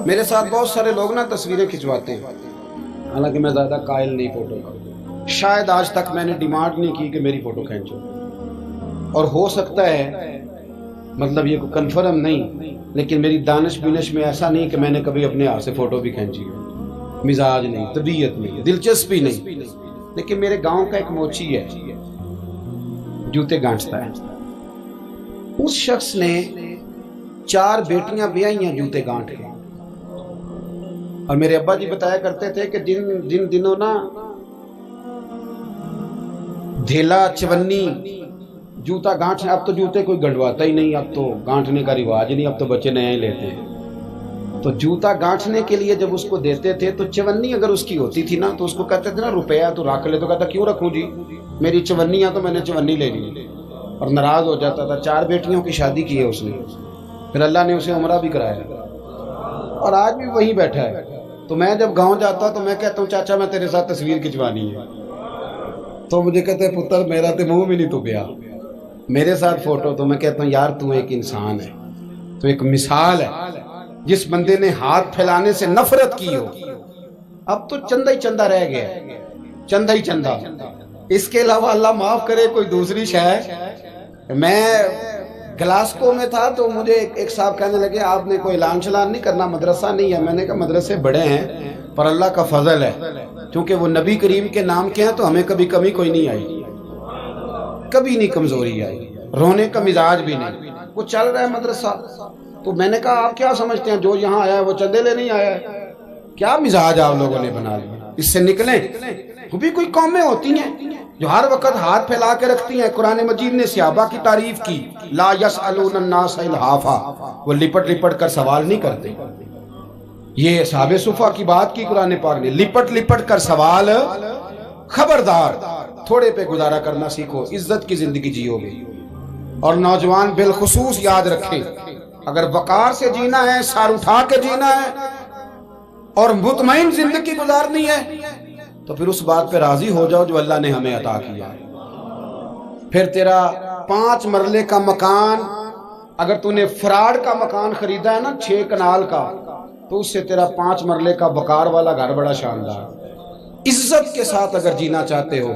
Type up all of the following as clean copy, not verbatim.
میرے ساتھ بہت سارے لوگ نا تصویریں کھنچواتے ہیں، حالانکہ میں زیادہ قائل نہیں فوٹو کا، شاید آج تک میں نے ڈیمانڈ نہیں کی کہ میری فوٹو کھینچو، اور ہو سکتا ہے مطلب یہ کوئی کنفرم نہیں، لیکن میری دانش بینش میں ایسا نہیں کہ میں نے کبھی اپنے ہاتھ سے فوٹو بھی کھینچی ہو، مزاج نہیں، طبیعت نہیں، دلچسپی نہیں۔ لیکن میرے گاؤں کا ایک موچی ہے، جوتے گانٹتا ہے، اس شخص نے 4 بیٹیاں بیائی ہیں جوتے گانٹ کے، اور میرے ابا جی بتایا کرتے تھے کہ جن دنوں نا دھیلا چونی جوتا گانٹنے، اب تو جوتے کوئی گنڈواتا ہی نہیں، اب تو گانٹنے کا رواج نہیں، اب تو بچے نئے لیتے ہیں، تو جوتا گانٹنے کے لیے جب اس کو دیتے تھے تو چونی اگر اس کی ہوتی تھی نا تو اس کو کہتے تھے نا روپیہ تو رکھ لے، تو کہتا کیوں رکھوں جی، میری چونیاں تو میں نے چونی لے لی، اور ناراض ہو جاتا تھا۔ 4 بیٹیوں کی شادی کی ہے اس نے، پھر اللہ نے اسے عمرہ بھی کرایا، اور آج بھی وہیں بیٹھا ہے۔ تو میں جب گاؤں جاتا تو میں کہتا ہوں چاچا میں تیرے ساتھ تصویر کھنچوانی ہے، تو مجھے کہتے ہیں پتر میرا تو منہ بھی نہیں تو گیا میرے ساتھ فوٹو، تو میں کہتا ہوں یار تو ایک انسان ہے، تو ایک مثال ہے، جس بندے نے ہاتھ پھیلانے سے نفرت کی ہو، اب تو چندہ ہی چندہ رہ گیا، چندہ ہی چندہ، اس کے علاوہ اللہ معاف کرے کوئی دوسری شے۔ میں گلاسکو میں تھا تو مجھے ایک صاحب کہنے لگے آپ نے کوئی اعلان شلان نہیں کرنا، مدرسہ نہیں ہے؟ میں نے کہا مدرسے بڑے ہیں پر اللہ کا فضل ہے، کیونکہ وہ نبی کریم کے نام کے ہیں تو ہمیں کبھی کمی کوئی نہیں آئی، کبھی نہیں کمزوری آئی، رونے کا مزاج بھی نہیں، وہ چل رہا ہے مدرسہ۔ تو میں نے کہا آپ کیا سمجھتے ہیں جو یہاں آیا ہے وہ چندے لے نہیں آیا ہے؟ کیا مزاج آپ لوگوں نے بنا لیا، اس سے نکلیں۔ وہ بھی کوئی قومیں ہوتی ہیں جو ہر وقت ہاتھ پھیلا کے رکھتی ہیں۔ قرآن مجید نے صحابہ کی تعریف کی، لا یسألون الناس الحافا، وہ لپٹ لپٹ کر سوال نہیں کرتے۔ یہ اصحاب صفا کی بات کی قرآن پاک نے، لپٹ لپٹ کر سوال، خبردار تھوڑے پہ گزارا کرنا سیکھو، عزت کی زندگی جیو گے۔ اور نوجوان بالخصوص یاد رکھیں، اگر وقار سے جینا ہے، سار اٹھا کے جینا ہے اور مطمئن زندگی گزارنی ہے تو پھر اس بات پہ راضی ہو جاؤ جو اللہ نے ہمیں عطا کیا ہے۔ پھر تیرا 5 مرلے کا مکان، اگر تو نے فراڈ کا مکان خریدا ہے نا 6 کنال کا، تو اس سے تیرا 5 مرلے کا وقار والا گھر بڑا شاندار۔ عزت کے ساتھ اگر جینا چاہتے ہو،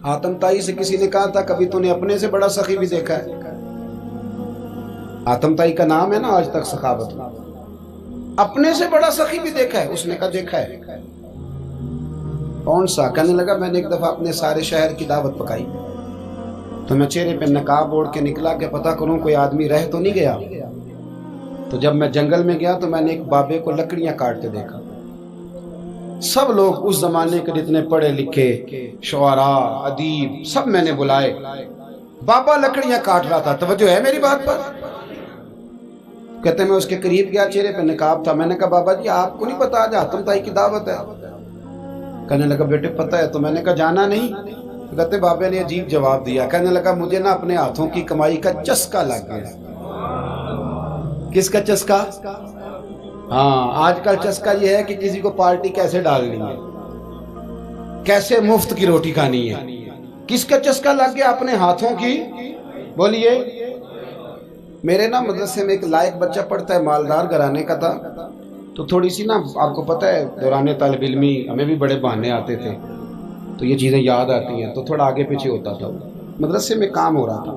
حاتم تائی سے کسی نے کہا تھا کبھی تو نے اپنے سے بڑا سخی بھی دیکھا ہے؟ حاتم تائی کا نام ہے نا آج تک سخاوت میں، اپنے سے بڑا سخی بھی دیکھا ہے؟ اس نے کہا دیکھا ہے۔ کون سا؟ کہنے لگا میں نے ایک دفعہ اپنے سارے شہر کی دعوت پکائی تو میں چہرے پہ نقاب اوڑھ کے نکلا کہ پتہ کروں کوئی آدمی رہ تو نہیں گیا۔ تو جب میں جنگل میں گیا تو میں نے ایک بابے کو لکڑیاں کاٹتے دیکھا۔ سب لوگ اس زمانے کے جتنے پڑھے لکھے شعراء ادیب سب میں نے بلائے، بابا لکڑیاں کاٹ رہا تھا، توجہ ہے میری بات پر؟ کہتے میں اس کے قریب گیا، چہرے پہ نقاب تھا، میں نے کہا بابا جی آپ کو نہیں پتا آج حاتم تائی کی دعوت ہے؟ کہنے لگا بیٹے پتہ ہے، تو میں نے کہا جانا نہیں؟ کہتے بابے نے عجیب جواب دیا، کہنے لگا مجھے نا اپنے ہاتھوں کی کمائی کا چسکا لگ گیا۔ کس کا چسکا؟ ہاں آج کل چسکا یہ ہے کہ کسی کو پارٹی کیسے ڈالنی ہے، کیسے مفت کی روٹی کھانی ہے۔ کس کا چسکا لگ گیا؟ اپنے ہاتھوں کی۔ بولیے۔ میرے نا مدرسے میں ایک لائق بچہ پڑھتا ہے، مالدار گھرانے کا تھا، تو تھوڑی سی نا آپ کو پتہ ہے دوران طالب علمی ہمیں بھی بڑے بہانے آتے تھے، تو یہ چیزیں یاد آتی ہیں، تو تھوڑا آگے پیچھے ہوتا تھا۔ مدرسے میں کام ہو رہا تھا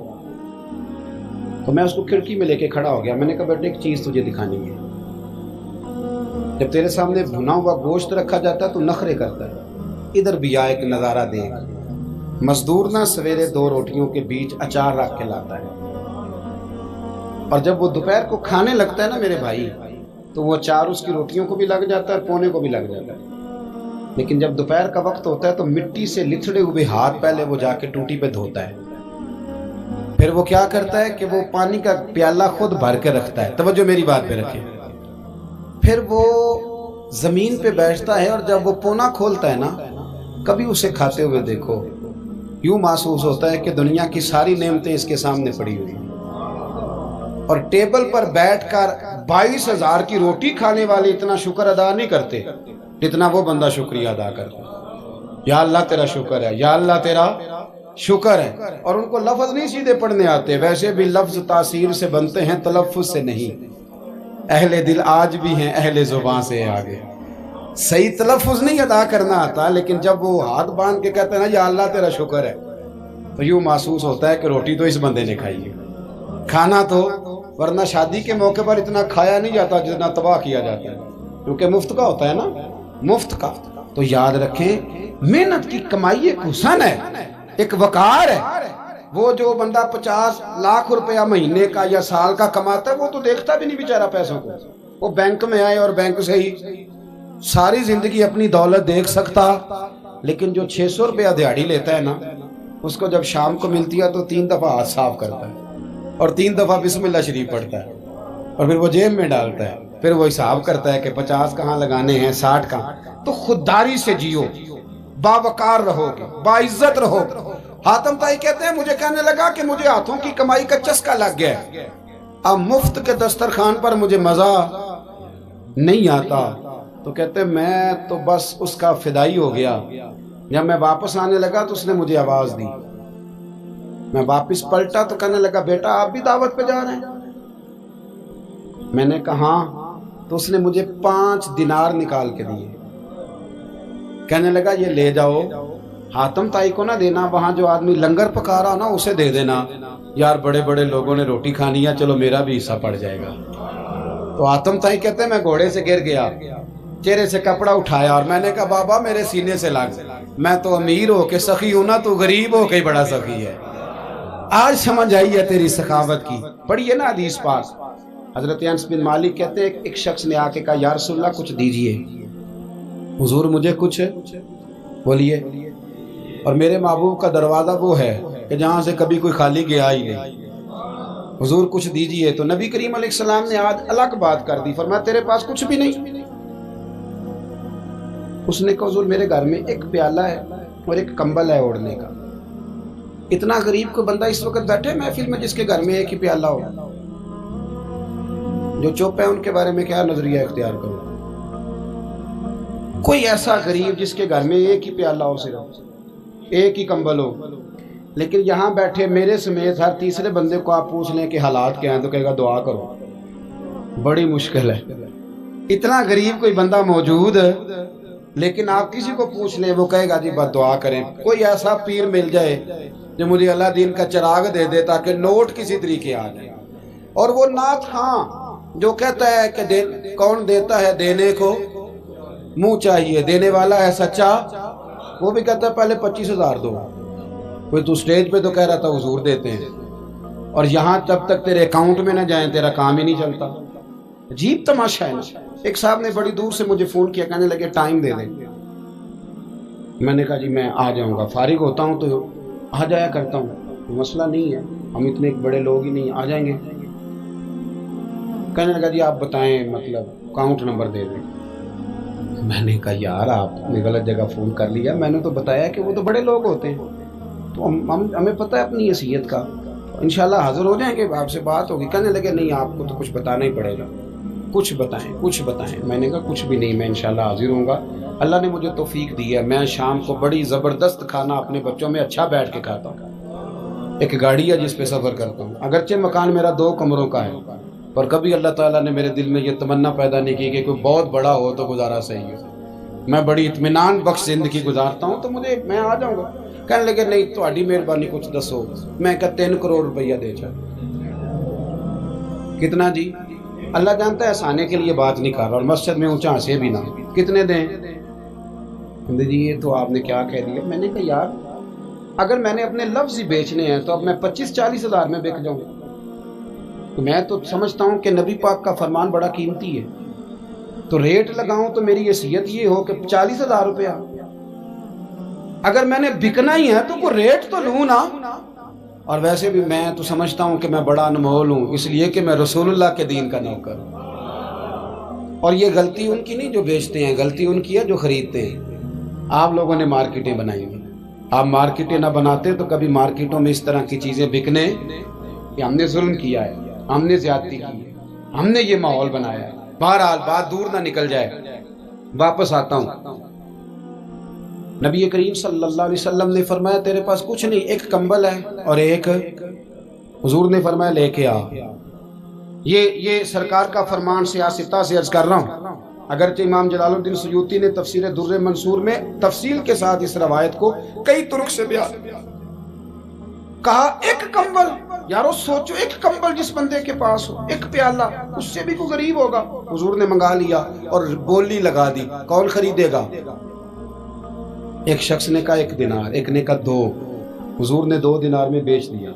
تو میں اس کو کھڑکی میں لے کے کھڑا ہو گیا، میں نے کہا بیٹے ایک چیز تجھے دکھانی ہے، جب تیرے سامنے بھنا ہوا گوشت رکھا جاتا ہے تو نخرے کرتا ہے، ادھر بھی آ ایک نظارہ دیکھ۔ مزدور نا سویرے 2 روٹیوں کے بیچ اچار رکھ کے لاتا ہے، اور جب وہ دوپہر کو کھانے لگتا ہے نا میرے بھائی، تو وہ اچار اس کی روٹیوں کو بھی لگ جاتا ہے اور پونے کو بھی لگ جاتا ہے۔ لیکن جب دوپہر کا وقت ہوتا ہے تو مٹی سے لتھڑے ہوئے ہاتھ پہلے وہ جا کے ٹوٹی پہ دھوتا ہے، پھر وہ کیا کرتا ہے کہ وہ پانی کا پیالہ خود بھر کے رکھتا ہے، توجہ میری بات پہ رکھیں، پھر وہ زمین پہ بیٹھتا ہے اور جب وہ پونا کھولتا ہے نا، کبھی اسے کھاتے ہوئے دیکھو، یوں محسوس ہوتا ہے کہ دنیا کی ساری نعمتیں اس کے سامنے پڑی ہوئی ہیں، اور ٹیبل پر بیٹھ کر 22,000 کی روٹی کھانے والے اتنا شکر ادا نہیں کرتے جتنا وہ بندہ شکریہ ادا کرتا ہے۔ یا اللہ تیرا شکر ہے، یا اللہ تیرا شکر ہے۔ اور ان کو لفظ نہیں سیدھے پڑھنے آتے، ویسے بھی لفظ تاثیر سے بنتے ہیں تلفظ سے نہیں۔ اہل دل آج بھی ہیں، اہل زبان سے آگے. صحیح تلفظ نہیں ادا کرنا آتا، لیکن جب وہ ہاتھ باندھ کے کہتے ہیں نا یا اللہ تیرا شکر ہے، تو یوں محسوس ہوتا ہے کہ روٹی تو اس بندے نے کھائی ہے. کھانا تو، ورنہ شادی کے موقع پر اتنا کھایا نہیں جاتا جتنا تباہ کیا جاتا ہے، کیونکہ مفت کا ہوتا ہے نا، مفت کا. تو یاد رکھیں محنت کی کمائی ایک حسن ہے، ایک وقار ہے. وہ جو بندہ 50 لاکھ روپیہ مہینے کا یا سال کا کماتا ہے وہ تو دیکھتا بھی نہیں بیچارہ پیسوں کو. وہ بینک میں آئے اور بینک سے ہی ساری زندگی اپنی دولت دیکھ سکتا، لیکن جو 600 روپیہ دیہاڑی لیتا ہے نا، اس کو جب شام کو ملتی ہے تو 3 دفعہ ہاتھ صاف کرتا ہے اور 3 دفعہ بسم اللہ شریف پڑھتا ہے اور پھر وہ جیب میں ڈالتا ہے. پھر وہ حساب کرتا ہے کہ 50 کہاں لگانے ہیں، 60 کہاں. تو خودداری سے جیو، باوقار رہو گے، باعزت رہو. حاتم طائی کہتے ہیں مجھے کہنے لگا کہ مجھے ہاتھوں کی کمائی کا چسکا لگ گیا ہے، اب مفت کے دسترخوان پر مجھے مزہ نہیں آتا. تو کہتے ہیں میں تو بس اس کا فدائی ہو گیا. جب میں واپس آنے لگا تو اس نے مجھے آواز دی. میں واپس پلٹا تو کہنے لگا بیٹا آپ بھی دعوت پہ جا رہے ہیں؟ میں نے کہا ہاں. تو اس نے مجھے 5 دینار نکال کے دیے. کہنے لگا یہ لے جاؤ، حاتم طائی کو نہ دینا، وہاں جو آدمی لنگر پکا رہا نا اسے دے دینا. یار بڑے بڑے لوگوں نے روٹی کھانی ہے، چلو میرا بھی حصہ پڑ جائے گا. تو حاتم طائی کہتے ہیں میں گھوڑے سے گر گیا، چہرے سے کپڑا اٹھایا اور میں نے کہا بابا میرے سینے سے لگ، میں تو امیر ہو کے سخی ہوں نا، تو غریب ہو کے بڑا سخی ہے. آج سمجھ آئی ہے تیری سخاوت کی. پڑھیے نا حدیث پاک. حضرت انس بن مالک کہتے ہیں ایک شخص نے آ کے کہا یا رسول اللہ کچھ دیجئے. حضور مجھے کچھ بولیے. اور میرے محبوب کا دروازہ وہ ہے کہ جہاں سے کبھی کوئی خالی گیا ہی نہیں. حضور کچھ دیجئے. تو نبی کریم علیہ السلام نے آج الگ بات کر دی، فرمایا تیرے پاس کچھ بھی نہیں؟ اس نے کہا حضور میرے گھر میں ایک پیالہ ہے اور ایک کمبل ہے اوڑھنے کا. اتنا غریب کو بندہ اس وقت بیٹھے محفل میں جس کے گھر میں ایک ہی پیالہ ہو. جو چپ ہے ان کے بارے میں کیا نظریہ اختیار کرو. کوئی ایسا غریب جس کے گھر میں ایک ہی پیالہ ہو، صرف ایک ہی کمبل ہو. لیکن یہاں بیٹھے میرے سمیت ہر تیسرے بندے کو آپ پوچھ لیں کہ حالات کیا ہیں تو کہے گا دعا کرو. بڑی مشکل ہے. اتنا غریب کوئی بندہ موجود ہے، لیکن آپ کسی کو پوچھ لیں وہ کہے گا جی بس دعا کریں. کوئی ایسا پیر مل جائے جو مجھے اللہ دین کا چراغ دے دے تاکہ نوٹ کسی طریقے آ جائے. اور وہ نعت خاں جو کہتا ہے کہ کون دیتا ہے دینے کو منہ چاہیے، دینے والا ہے سچا، وہ بھی کہتا ہے پہلے 25,000 دو. کوئی تو سٹیج پہ تو کہہ رہا تھا حضور دیتے ہیں، اور یہاں جب تک تیرے اکاؤنٹ میں نہ جائیں تیرا کام ہی نہیں چلتا. عجیب تماشا ہے نا. ایک صاحب نے بڑی دور سے مجھے فون کیا، کہنے لگے ٹائم دے دیں. میں نے کہا جی میں آ جاؤں گا، فارغ ہوتا ہوں تو آ جایا کرتا ہوں، مسئلہ نہیں ہے، ہم اتنے بڑے لوگ ہی نہیں، آ جائیں گے. کہنے لگا جی آپ بتائیں مطلب اکاؤنٹ نمبر دے دیں. میں نے کہا یار آپ نے غلط جگہ فون کر لیا، میں نے تو بتایا کہ وہ تو بڑے لوگ ہوتے ہیں، تو ہمیں پتہ ہے اپنی حیثیت کا، انشاءاللہ حاضر ہو جائیں گے، آپ سے بات ہوگی. کہنے لگے نہیں آپ کو تو کچھ بتانا ہی پڑے گا، کچھ بتائیں کچھ بتائیں. میں نے کہا کچھ بھی نہیں، میں انشاءاللہ حاضر ہوں گا. اللہ نے مجھے توفیق دی ہے، میں شام کو بڑی زبردست کھانا اپنے بچوں میں اچھا بیٹھ کے کھاتا ہوں. ایک گاڑی ہے جس پہ سفر کرتا ہوں، اگرچہ مکان میرا 2 کمروں کا ہے، پر کبھی اللہ تعالیٰ نے میرے دل میں یہ تمنا پیدا نہیں کی کہ کوئی بہت بڑا ہو تو گزارا صحیح ہو. میں بڑی اطمینان بخش زندگی گزارتا ہوں، تو میں آ جاؤں گا. کہنے لگے نہیں تہاڈی مہربانی کچھ دسو. میں کہا 3 کروڑ روپیہ دے چاہے. کتنا جی؟ اللہ جانتا ہے ہنسانے کے لیے بات نہیں کر رہا، اور مسجد میں اونچا ہنسے بھی نہ. کتنے دیں؟ جی یہ تو آپ نے کیا کہہ دیا. میں نے کہا یار اگر میں نے اپنے لفظ ہی بیچنے ہیں تو اب میں 25-40 ہزار میں بک جاؤں. تو میں تو سمجھتا ہوں کہ نبی پاک کا فرمان بڑا قیمتی ہے، تو ریٹ لگاؤں تو میری حیثیت یہ ہو کہ 40,000 روپیہ. اگر میں نے بکنا ہی ہے تو کوئی ریٹ تو لوں نا. اور ویسے بھی میں تو سمجھتا ہوں کہ میں بڑا انمول ہوں، اس لیے کہ میں رسول اللہ کے دین کا نوکر ہوں. اور یہ غلطی ان کی نہیں جو بیچتے ہیں، غلطی ان کی ہے جو خریدتے ہیں. آپ لوگوں نے مارکیٹیں بنائی ہیں، آپ مارکیٹیں نہ بناتے تو کبھی مارکیٹوں میں اس طرح کی چیزیں بکنے کہ ہم نے ظلم کیا ہے، ہم نے زیادتی کی ہے، ہم نے یہ ماحول بنایا ہے. بہرحال بات دور نہ نکل جائے، واپس آتا ہوں. نبی کریم صلی اللہ علیہ وسلم نے فرمایا تیرے پاس کچھ نہیں، ایک کمبل ہے اور ایک. حضور نے فرمایا لے کے آ. یہ سرکار کا فرمان سیاستہ سے عرض کر رہا ہوں۔ اگرچہ امام جلال الدین سیوطی نے تفسیر در منصور میں تفصیل کے ساتھ اس روایت کو کئی طرق سے بیان کہا، ایک کمبل، یارو سوچو ایک کمبل جس بندے کے پاس ہو، ایک پیالہ، اس سے بھی کوئی غریب ہوگا، حضور نے منگا لیا اور بولی لگا دی، کون خریدے گا؟ ایک شخص نے کہا 1 دینار، ایک نے کہا 2، حضور نے 2 دینار میں بیچ دیا۔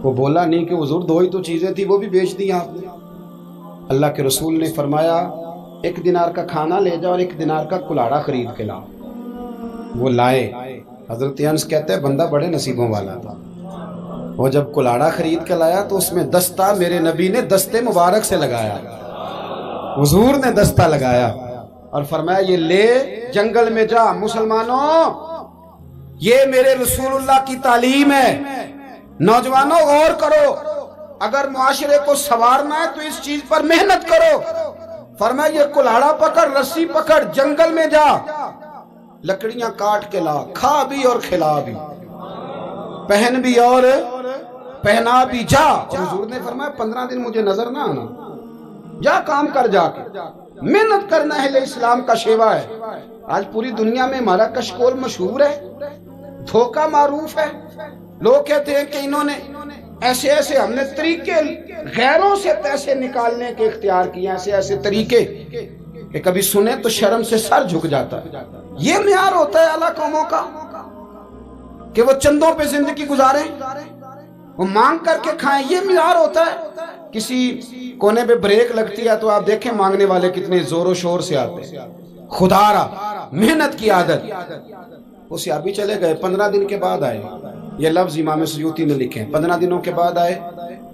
وہ بولا نہیں کہ حضور 2 ہی تو چیزیں تھی، وہ بھی بیچ دی آپ نے۔ اللہ کے رسول نے فرمایا 1 دینار کا کھانا لے جاؤ اور 1 دینار کا کلاڑا خرید کے لاؤ۔ وہ لائے۔ حضرت انس کہتے ہیں بندہ بڑے نصیبوں والا تھا، وہ جب کلاڑا خرید کے لایا تو اس میں دستہ میرے نبی نے دستے مبارک سے لگایا، حضور نے دستہ لگایا اور فرمایا یہ لے جنگل میں جا۔ مسلمانوں، یہ میرے رسول اللہ کی تعلیم ہے۔ نوجوانوں غور کرو، اگر معاشرے کو سنوارنا ہے تو اس چیز پر محنت کرو۔ فرمایا یہ کلاڑا پکڑ، رسی پکڑ، جنگل میں جا، لکڑیاں کاٹ کے لا، کھا بھی اور کھلا بھی، پہن بھی اور پہنا بھی، جا۔ اور حضور نے فرمایا 15 دن مجھے نظر نہ آنا، جا کام کر، جا کے محنت کرنا اہل اسلام کا شیوا ہے۔ آج پوری دنیا میں ہمارا کشکول مشہور ہے، دھوکہ معروف ہے۔ لوگ کہتے ہیں کہ انہوں نے ایسے ہم نے طریقے غیروں سے پیسے نکالنے کے اختیار کیے، ایسے طریقے کہ کبھی سنے تو شرم سے سر جھک جاتا ہے۔ یہ معیار ہوتا ہے اعلیٰ قوموں کا کہ وہ چندوں پہ زندگی گزاریں، وہ مانگ کر کے کھائیں، یہ معیار ہوتا ہے۔ کسی کونے پہ بریک لگتی ہے تو آپ دیکھیں مانگنے والے کتنے زور و شور سے آتے ہیں۔ خدا را محنت کی عادت۔ وہ صحابی چلے گئے، 15 دن کے بعد آئے۔ یہ لفظ امام سیوطی نے لکھے، 15 دنوں کے بعد آئے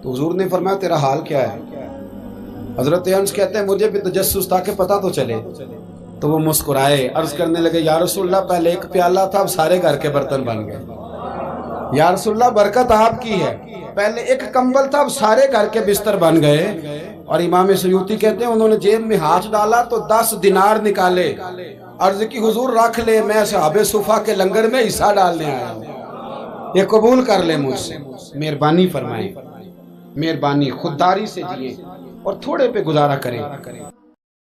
تو حضور نے فرمایا تیرا حال کیا ہے؟ حضرت انس کہتے ہیں مجھے بھی تجسس تھا کہ پتہ تو چلے۔ تو وہ مسکرائے، عرض کرنے لگے یا رسول اللہ پہلے 1 پیالہ تھا، اب سارے گھر کے برتن بن گئے۔ یا رسول اللہ برکت آپ کی ہے، پہلے 1 کمبل تھا، اب سارے گھر کے بستر بن گئے۔ اور امام سیوطی کہتے ہیں انہوں نے جیب میں ہاتھ ڈالا تو 10 دینار نکالے، عرض کی حضور رکھ لے، میں صحابہ صفا کے لنگر میں حصہ ڈالنے آیا ہوں، یہ قبول کر لے مجھ سے۔ مہربانی فرمائیں، مہربانی، خودداری سے جئیں اور تھوڑے پہ گزارا کریں۔